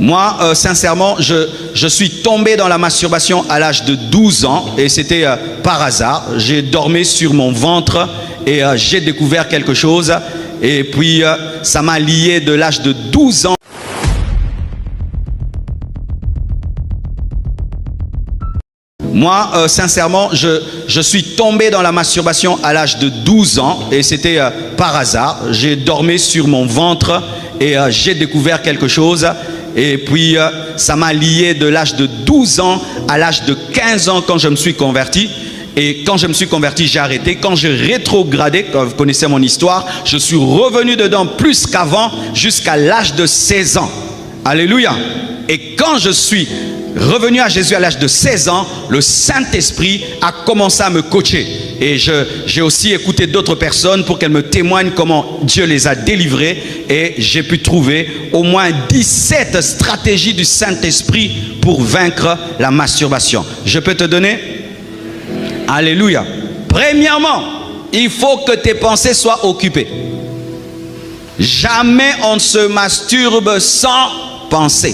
Moi, sincèrement, je suis tombé dans la masturbation à l'âge de 12 ans et c'était par hasard. J'ai dormi sur mon ventre et j'ai découvert quelque chose et puis ça m'a lié de l'âge de 12 ans. Moi, sincèrement, je suis tombé dans la masturbation à l'âge de 12 ans et c'était par hasard. J'ai dormi sur mon ventre et j'ai découvert quelque chose et puis ça m'a lié de l'âge de 12 ans à l'âge de 15 ans quand je me suis converti. Et quand je me suis converti, j'ai arrêté. Quand j'ai rétrogradé, quand vous connaissez mon histoire, je suis revenu dedans plus qu'avant jusqu'à l'âge de 16 ans. Alléluia. Et quand je suis revenu à Jésus à l'âge de 16 ans, le Saint-Esprit a commencé à me coacher. Et j'ai aussi écouté d'autres personnes pour qu'elles me témoignent comment Dieu les a délivrés. Et j'ai pu trouver au moins 17 stratégies du Saint-Esprit pour vaincre la masturbation. Je peux te donner? Alléluia. Premièrement, il faut que tes pensées soient occupées. Jamais on ne se masturbe sans penser.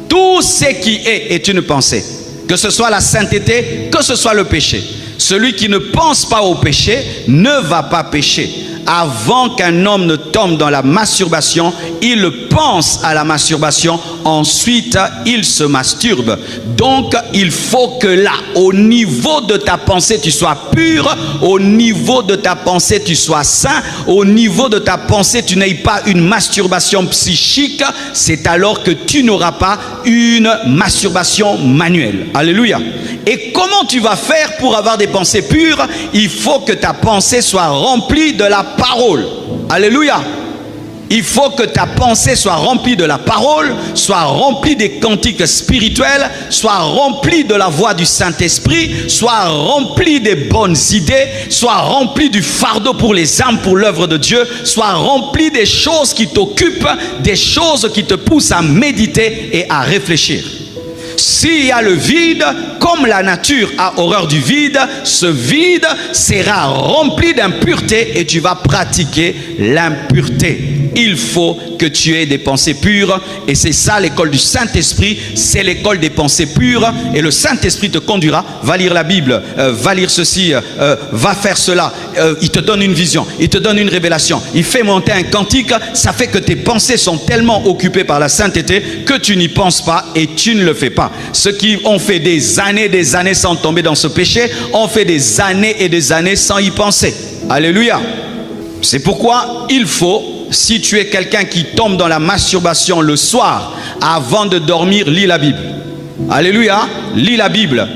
Tout ce qui est une pensée. Que ce soit la sainteté, que ce soit le péché. Celui qui ne pense pas au péché ne va pas pécher. Avant qu'un homme ne tombe dans la masturbation, il pense à la masturbation, ensuite il se masturbe. Donc il faut que là, au niveau de ta pensée, tu sois pur, au niveau de ta pensée, tu sois saint, au niveau de ta pensée, tu n'aies pas une masturbation psychique, c'est alors que tu n'auras pas une masturbation manuelle. Alléluia. Et comment tu vas faire pour avoir des pensées pures? Il faut que ta pensée soit remplie de la parole. Alléluia. Il faut que ta pensée soit remplie de la parole, soit remplie des cantiques spirituels, soit remplie de la voix du Saint-Esprit, soit remplie des bonnes idées, soit remplie du fardeau pour les âmes, pour l'œuvre de Dieu, soit remplie des choses qui t'occupent, des choses qui te poussent à méditer et à réfléchir. S'il y a le vide, comme la nature a horreur du vide, ce vide sera rempli d'impureté et tu vas pratiquer l'impureté. Il faut que tu aies des pensées pures et c'est ça l'école du Saint-Esprit, c'est l'école des pensées pures et le Saint-Esprit te conduira, va lire la Bible, va lire ceci, va faire cela, il te donne une vision, il te donne une révélation, il fait monter un cantique, ça fait que tes pensées sont tellement occupées par la sainteté que tu n'y penses pas et tu ne le fais pas. Ceux qui ont fait des années sans tomber dans ce péché, ont fait des années et des années sans y penser. Alléluia. C'est pourquoi il faut, si tu es quelqu'un qui tombe dans la masturbation le soir, avant de dormir, lis la Bible. Alléluia, lis la Bible.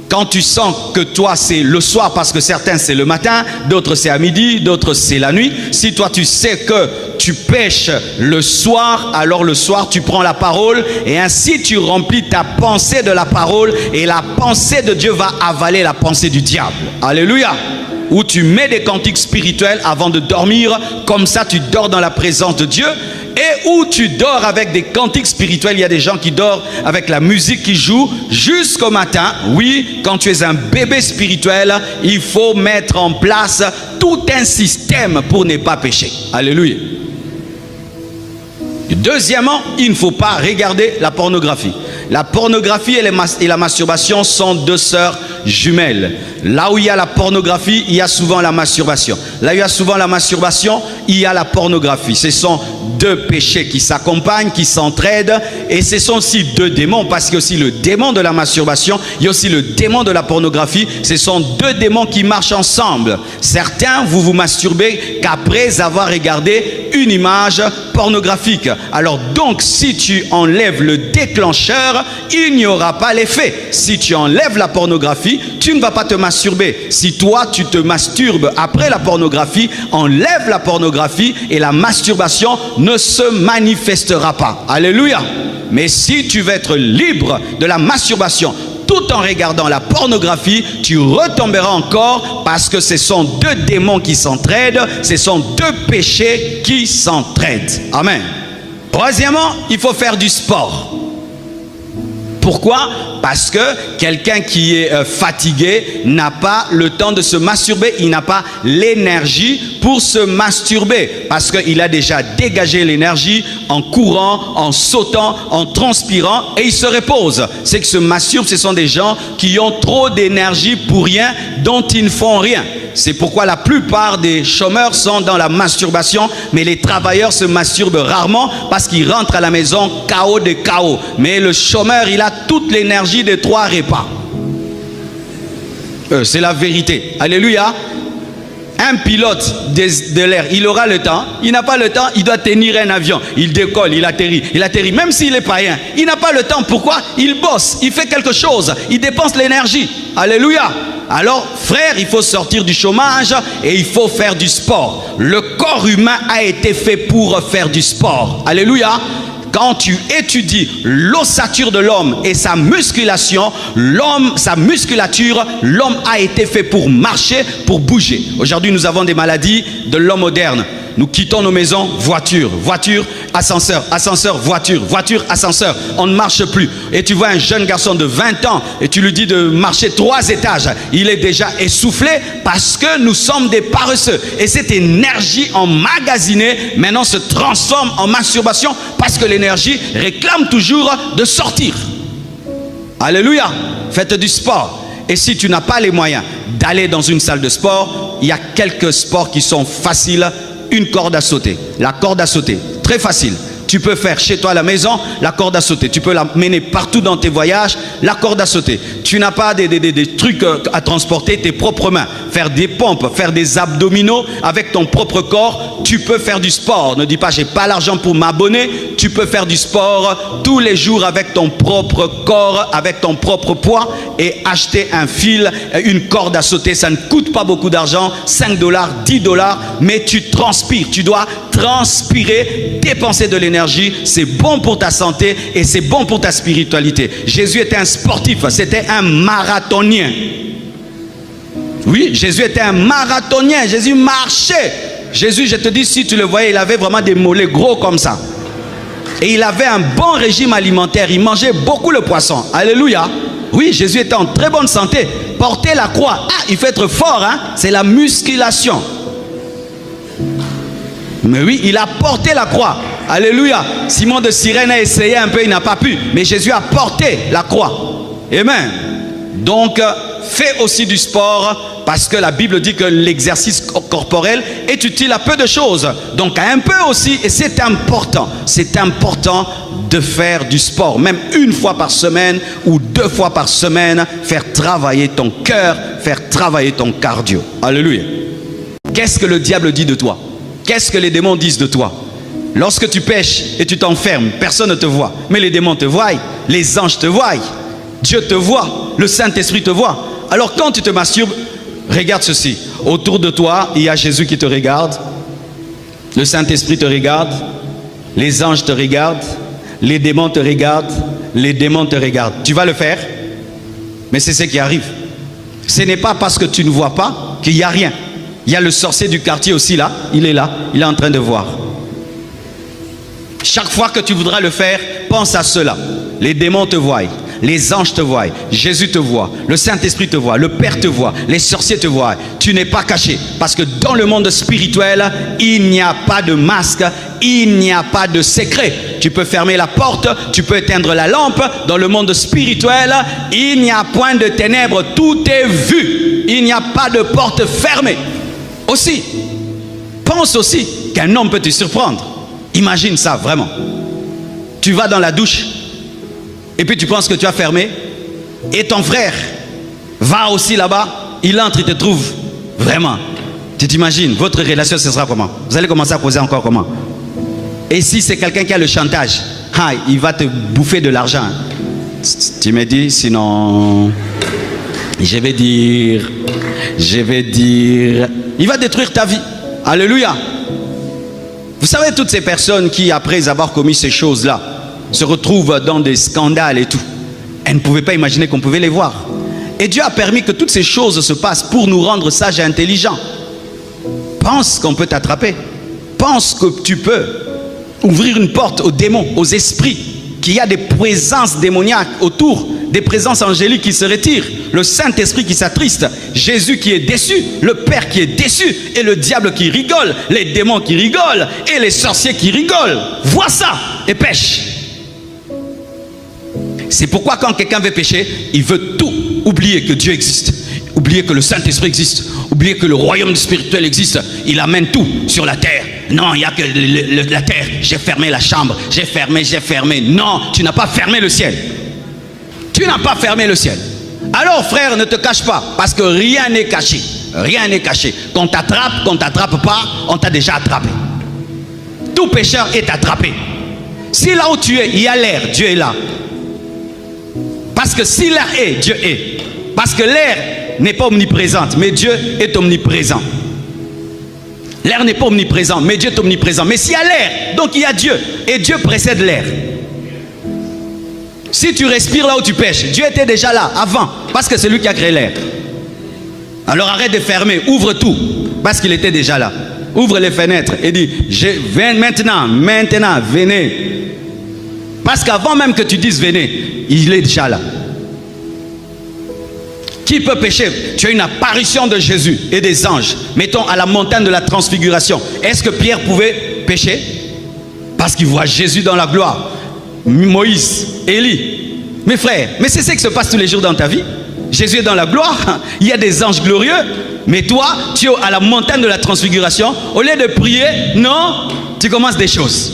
Quand tu sens que toi c'est le soir, parce que certains c'est le matin, d'autres c'est à midi, d'autres c'est la nuit. Si toi tu sais que tu pêches le soir, alors le soir tu prends la parole et ainsi tu remplis ta pensée de la parole et la pensée de Dieu va avaler la pensée du diable. Alléluia. Où tu mets des cantiques spirituels avant de dormir, comme ça tu dors dans la présence de Dieu. Et où tu dors avec des cantiques spirituels. Il y a des gens qui dorment avec la musique qui joue jusqu'au matin. Oui, quand tu es un bébé spirituel, il faut mettre en place tout un système pour ne pas pécher. Alléluia. Deuxièmement, il ne faut pas regarder la pornographie. La pornographie et la masturbation sont deux sœurs jumelles. Là où il y a la pornographie, il y a souvent la masturbation. Là où il y a souvent la masturbation, il y a la pornographie. Ce sont deux péchés qui s'accompagnent, qui s'entraident. Et ce sont aussi deux démons, parce qu'il y a aussi le démon de la masturbation, il y a aussi le démon de la pornographie. Ce sont deux démons qui marchent ensemble. Certains, vous vous masturbez qu'après avoir regardé une image pornographique. Alors donc, si tu enlèves le déclencheur, il n'y aura pas l'effet. Si tu enlèves la pornographie, tu ne vas pas te masturber. Si toi, tu te masturbes après la pornographie, enlève la pornographie et la masturbation ne se manifestera pas. Alléluia. Mais si tu veux être libre de la masturbation, tout en regardant la pornographie, tu retomberas encore parce que ce sont deux démons qui s'entraident, ce sont deux péchés qui s'entraident. Amen. Troisièmement, il faut faire du sport. Pourquoi? Parce que quelqu'un qui est fatigué n'a pas le temps de se masturber, il n'a pas l'énergie pour se masturber, parce qu'il a déjà dégagé l'énergie en courant, en sautant, en transpirant, et il se repose. C'est que se masturbent, ce sont des gens qui ont trop d'énergie pour rien, dont ils ne font rien. C'est pourquoi la plupart des chômeurs sont dans la masturbation, mais les travailleurs se masturbent rarement parce qu'ils rentrent à la maison KO de KO. Mais le chômeur, il a toute l'énergie de 3 repas. C'est la vérité. Alléluia. Un pilote de l'air, il aura le temps. Il n'a pas le temps, il doit tenir un avion. Il décolle, il atterrit. Même s'il est païen, il n'a pas le temps. Pourquoi? Il bosse, il fait quelque chose. Il dépense l'énergie. Alléluia. Alors, frère, il faut sortir du chômage et il faut faire du sport. Le corps humain a été fait pour faire du sport. Alléluia. Quand tu étudies l'ossature de l'homme et sa musculature, l'homme a été fait pour marcher, pour bouger. Aujourd'hui, nous avons des maladies de l'homme moderne. Nous quittons nos maisons, voiture, ascenseur, ascenseur, voiture, ascenseur. On ne marche plus. Et tu vois un jeune garçon de 20 ans et tu lui dis de marcher 3 étages. Il est déjà essoufflé parce que nous sommes des paresseux. Et cette énergie emmagasinée maintenant se transforme en masturbation parce que l'énergie réclame toujours de sortir. Alléluia. Faites du sport. Et si tu n'as pas les moyens d'aller dans une salle de sport, il y a quelques sports qui sont faciles. Une corde à sauter, la corde à sauter, très facile. Tu peux faire chez toi à la maison la corde à sauter. Tu peux la mener partout dans tes voyages, la corde à sauter. Tu n'as pas des trucs à transporter, tes propres mains. Faire des pompes, faire des abdominaux avec ton propre corps. Tu peux faire du sport. Ne dis pas, j'ai pas l'argent pour m'abonner. Tu peux faire du sport tous les jours avec ton propre corps, avec ton propre poids et acheter un fil, une corde à sauter. Ça ne coûte pas beaucoup d'argent, 5 $, 10 $, mais tu transpires. Tu dois transpirer, dépenser de l'énergie. C'est bon pour ta santé et c'est bon pour ta spiritualité. Jésus était un sportif, c'était un marathonien. Oui, Jésus était un marathonien. Jésus marchait. Jésus, je te dis, si tu le voyais, il avait vraiment des mollets gros comme ça. Et il avait un bon régime alimentaire. Il mangeait beaucoup le poisson. Alléluia. Oui, Jésus était en très bonne santé. Porter la croix. Ah, il faut être fort, hein? C'est la musculation. Mais oui, il a porté la croix. Alléluia. Simon de Cyrène a essayé un peu, il n'a pas pu. Mais Jésus a porté la croix. Amen. Donc, fais aussi du sport parce que la Bible dit que l'exercice corporel est utile à peu de choses. Donc, à un peu aussi, et c'est important. C'est important de faire du sport. Même 1 fois par semaine ou 2 fois par semaine, faire travailler ton cœur, faire travailler ton cardio. Alléluia. Qu'est-ce que le diable dit de toi? Qu'est-ce que les démons disent de toi? Lorsque tu pêches et tu t'enfermes, personne ne te voit. Mais les démons te voient, les anges te voient, Dieu te voit, le Saint-Esprit te voit. Alors quand tu te masturbes, regarde ceci. Autour de toi, il y a Jésus qui te regarde. Le Saint-Esprit te regarde. Les anges te regardent. Les démons te regardent. Les démons te regardent. Tu vas le faire? Mais c'est ce qui arrive. Ce n'est pas parce que tu ne vois pas qu'il n'y a rien. Il y a le sorcier du quartier aussi là. Il est là. Il est en train de voir. Chaque fois que tu voudras le faire, pense à cela. Les démons te voient, les anges te voient, Jésus te voit, le Saint-Esprit te voit, le Père te voit, les sorciers te voient. Tu n'es pas caché parce que dans le monde spirituel, il n'y a pas de masque, il n'y a pas de secret. Tu peux fermer la porte, tu peux éteindre la lampe. Dans le monde spirituel, il n'y a point de ténèbres, tout est vu. Il n'y a pas de porte fermée. Aussi, pense aussi qu'un homme peut te surprendre. Imagine ça, vraiment. Tu vas dans la douche et puis tu penses que tu as fermé et ton frère va aussi là-bas, il entre, il te trouve. Vraiment. Tu t'imagines, votre relation, ce sera comment? Vous allez commencer à causer encore comment? Et si c'est quelqu'un qui a le chantage, il va te bouffer de l'argent. Tu me dis, sinon, je vais dire, il va détruire ta vie. Alléluia. Vous savez, toutes ces personnes qui, après avoir commis ces choses-là, se retrouvent dans des scandales et tout, elles ne pouvaient pas imaginer qu'on pouvait les voir. Et Dieu a permis que toutes ces choses se passent pour nous rendre sages et intelligents. Pense qu'on peut t'attraper. Pense que tu peux ouvrir une porte aux démons, aux esprits qu'il y a des présences démoniaques autour, des présences angéliques qui se retirent, le Saint-Esprit qui s'attriste, Jésus qui est déçu, le Père qui est déçu, et le diable qui rigole, les démons qui rigolent, et les sorciers qui rigolent. Vois ça et pêche. C'est pourquoi quand quelqu'un veut pécher, il veut tout oublier que Dieu existe, oublier que le Saint-Esprit existe, oublier que le royaume spirituel existe. Il amène tout sur la terre. Non, il n'y a que la terre. J'ai fermé la chambre, j'ai fermé. Non, tu n'as pas fermé le ciel. Tu n'as pas fermé le ciel. Alors frère, ne te cache pas, parce que rien n'est caché. Rien n'est caché. Qu'on t'attrape pas, on t'a déjà attrapé. Tout pécheur est attrapé. Si là où tu es, il y a l'air, Dieu est là. Parce que si l'air est, Dieu est. Parce que l'air n'est pas omniprésente, mais Dieu est omniprésent. L'air n'est pas omniprésent, mais Dieu est omniprésent. Mais s'il y a l'air, donc il y a Dieu. Et Dieu précède l'air. Si tu respires là où tu pêches, Dieu était déjà là, avant. Parce que c'est lui qui a créé l'air. Alors arrête de fermer, ouvre tout. Parce qu'il était déjà là. Ouvre les fenêtres et dis, maintenant, venez. Parce qu'avant même que tu dises venez, il est déjà là. Qui peut pécher? Tu as une apparition de Jésus et des anges. Mettons à la montagne de la transfiguration. Est-ce que Pierre pouvait pécher? Parce qu'il voit Jésus dans la gloire. Moïse, Élie. Mes frères, mais c'est ce qui se passe tous les jours dans ta vie. Jésus est dans la gloire. Il y a des anges glorieux. Mais toi, tu es à la montagne de la transfiguration. Au lieu de prier, non, tu commences des choses.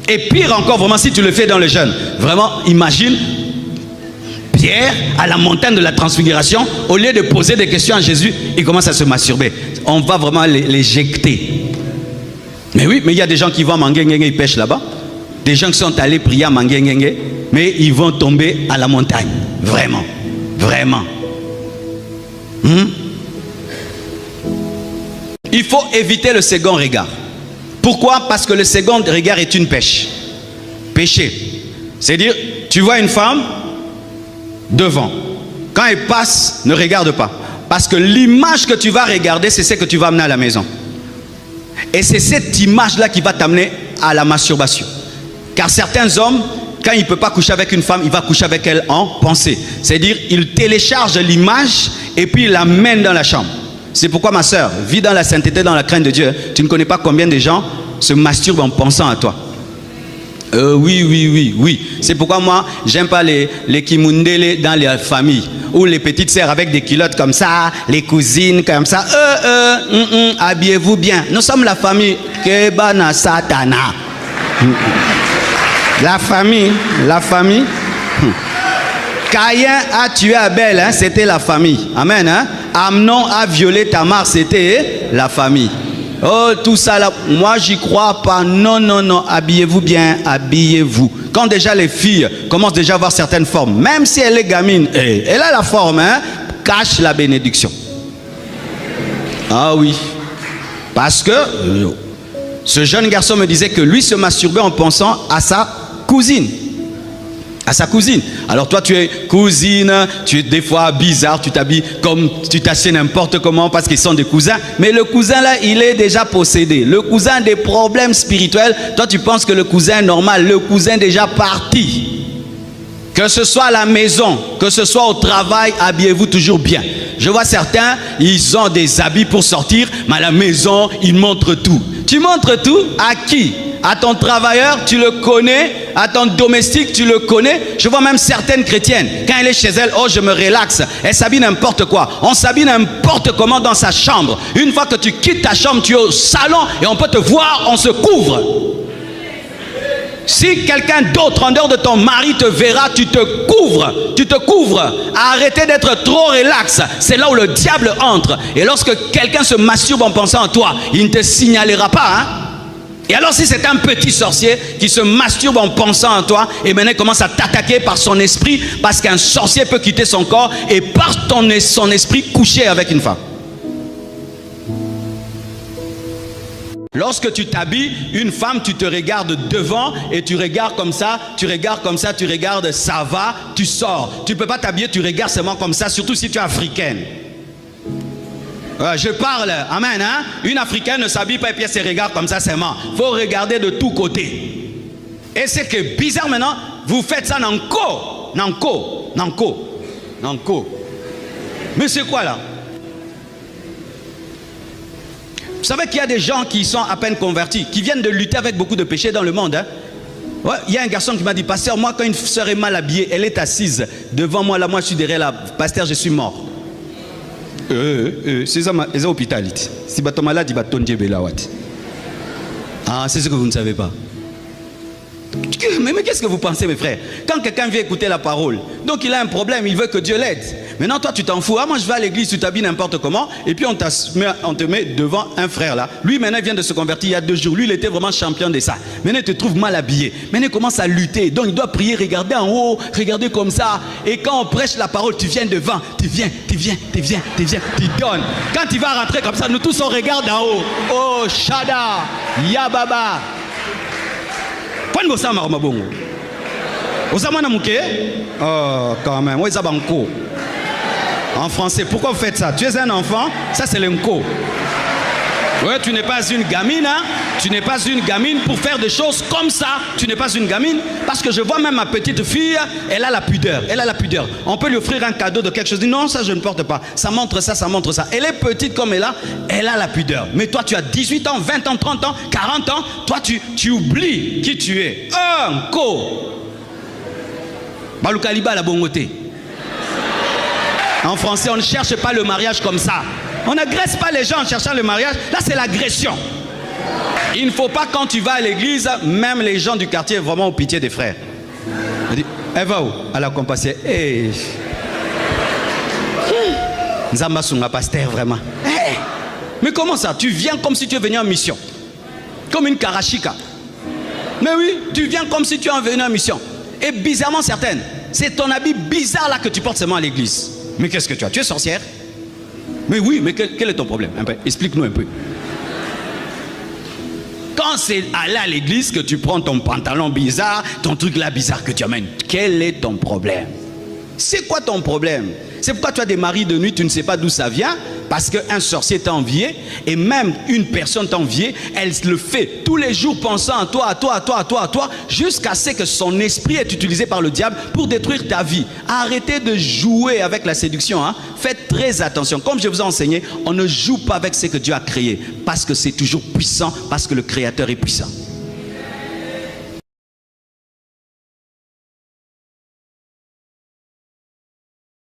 Et pire encore, vraiment, si tu le fais dans le jeûne. Vraiment, imagine Pierre à la montagne de la transfiguration, au lieu de poser des questions à Jésus, il commence à se masturber. On va vraiment l'éjecter. Mais oui, mais il y a des gens qui vont à Manguengenge, ils pêchent là-bas. Des gens qui sont allés prier à Manguengenge, mais ils vont tomber à la montagne. Vraiment. Vraiment. Il faut éviter le second regard. Pourquoi? Parce que le second regard est une pêche. Péché. C'est-à-dire, tu vois une femme devant. Quand elle passe, ne regarde pas. Parce que l'image que tu vas regarder, c'est ce que tu vas amener à la maison. Et c'est cette image-là qui va t'amener à la masturbation. Car certains hommes, quand il ne peut pas coucher avec une femme, il va coucher avec elle en pensée. C'est-à-dire, il télécharge l'image et puis il l'amène dans la chambre. C'est pourquoi ma soeur, vis dans la sainteté, dans la crainte de Dieu. Tu ne connais pas combien de gens se masturbent en pensant à toi. Oui. C'est pourquoi moi, j'aime pas les kimundele dans les familles. Ou les petites sœurs avec des culottes comme ça, les cousines comme ça. Habillez-vous bien. Nous sommes la famille. Kebana Satana. La famille. Caïn a tué Abel, hein, c'était la famille. Amen. Hein? Amnon a violé Tamar, c'était la famille. Oh, tout ça là, moi j'y crois pas. Non, habillez-vous bien, habillez-vous. Quand déjà les filles commencent déjà à avoir certaines formes, même si elle est gamine, elle a la forme, hein, cache la bénédiction. Ah oui. Parce que ce jeune garçon me disait que lui se masturbait en pensant à sa cousine. À sa cousine. Alors toi tu es cousine, tu es des fois bizarre, tu t'habilles comme tu t'assieds n'importe comment parce qu'ils sont des cousins. Mais le cousin là, il est déjà possédé. Le cousin a des problèmes spirituels. Toi tu penses que le cousin est normal. Le cousin est déjà parti. Que ce soit à la maison, que ce soit au travail, habillez-vous toujours bien. Je vois certains, ils ont des habits pour sortir, mais à la maison, ils montrent tout. Tu montres tout à qui? À ton travailleur, tu le connais. À ton domestique, tu le connais. Je vois même certaines chrétiennes, quand elle est chez elle, oh je me relaxe. Elle s'habille n'importe quoi. On s'habille n'importe comment dans sa chambre. Une fois que tu quittes ta chambre, tu es au salon et on peut te voir, on se couvre. Si quelqu'un d'autre en dehors de ton mari te verra, tu te couvres. Tu te couvres. Arrêtez d'être trop relax. C'est là où le diable entre. Et lorsque quelqu'un se masturbe en pensant à toi, il ne te signalera pas, hein? Et alors si c'est un petit sorcier qui se masturbe en pensant à toi, et maintenant il commence à t'attaquer par son esprit, parce qu'un sorcier peut quitter son corps et par son esprit coucher avec une femme. Lorsque tu t'habilles, une femme, tu te regardes devant et tu regardes comme ça, tu regardes, ça va, tu sors. Tu ne peux pas t'habiller, tu regardes seulement comme ça, surtout si tu es africaine. Je parle, amen, hein? Une africaine ne s'habille pas et puis elle se regarde comme ça seulement. Il faut regarder de tous côtés. Et c'est que bizarre maintenant, vous faites ça nanko. Mais c'est quoi là? Vous savez qu'il y a des gens qui sont à peine convertis, qui viennent de lutter avec beaucoup de péchés dans le monde. Hein? Ouais, il y a un garçon qui m'a dit, pasteur, moi quand une soeur est mal habillée, elle est assise devant moi, là moi je suis derrière la, pasteur, je suis mort. C'est ça, c'est l'hôpital. Si tu es malade, tu vas tomber là. Ah, c'est ce que vous ne savez pas. Mais qu'est-ce que vous pensez, mes frères? Quand quelqu'un vient écouter la parole, donc il a un problème, il veut que Dieu l'aide. Maintenant, toi, tu t'en fous. Ah, moi, je vais à l'église, tu t'habilles n'importe comment, et puis on te met devant un frère là. Lui, maintenant, il vient de se convertir il y a 2 jours. Lui, il était vraiment champion de ça. Maintenant, il te trouve mal habillé. Maintenant, il commence à lutter. Donc, il doit prier, regarder en haut, regarder comme ça. Et quand on prêche la parole, tu viens devant. Tu viens, tu donnes. Quand il va rentrer comme ça, nous tous, on regarde en haut. Oh, Shada, Yababa. Oh, quand même. En français, pourquoi vous faites ça? Tu es un enfant, ça c'est l'enco. Ouais, tu n'es pas une gamine, hein? Tu n'es pas une gamine pour faire des choses comme ça. Tu n'es pas une gamine. Parce que je vois même ma petite fille, elle a la pudeur. Elle a la pudeur. On peut lui offrir un cadeau de quelque chose. Non, ça je ne porte pas. Ça montre ça, ça montre ça. Elle est petite comme elle a la pudeur. Mais toi, tu as 18 ans, 20 ans, 30 ans, 40 ans. Toi, tu oublies qui tu es. Enco. Balukaliba la bongoté. En français, on ne cherche pas le mariage comme ça. On n'agresse pas les gens en cherchant le mariage. Là, c'est l'agression. Il ne faut pas, quand tu vas à l'église, même les gens du quartier, vraiment au pitié des frères. Elle va où? À la compassion. Nzamba Sunga pasteur, vraiment. Mais comment ça? Tu viens comme si tu es venu en mission. Comme une karachika. Mais oui, tu viens comme si tu es venu en mission. Et bizarrement certaines, c'est ton habit bizarre là que tu portes seulement à l'église. Mais qu'est-ce que tu as? Tu es sorcière? Mais oui, mais quel est ton problème? Explique-nous un peu. Quand c'est aller à l'église que tu prends ton pantalon bizarre, ton truc là bizarre que tu amènes, quel est ton problème? C'est quoi ton problème? C'est pourquoi tu as des maris de nuit, tu ne sais pas d'où ça vient, parce qu'un sorcier t'a envié, et même une personne t'a envié, elle le fait tous les jours pensant à toi, jusqu'à ce que son esprit est utilisé par le diable pour détruire ta vie. Arrêtez de jouer avec la séduction, hein? Faites très attention. Comme je vous ai enseigné, on ne joue pas avec ce que Dieu a créé, parce que c'est toujours puissant, parce que le Créateur est puissant.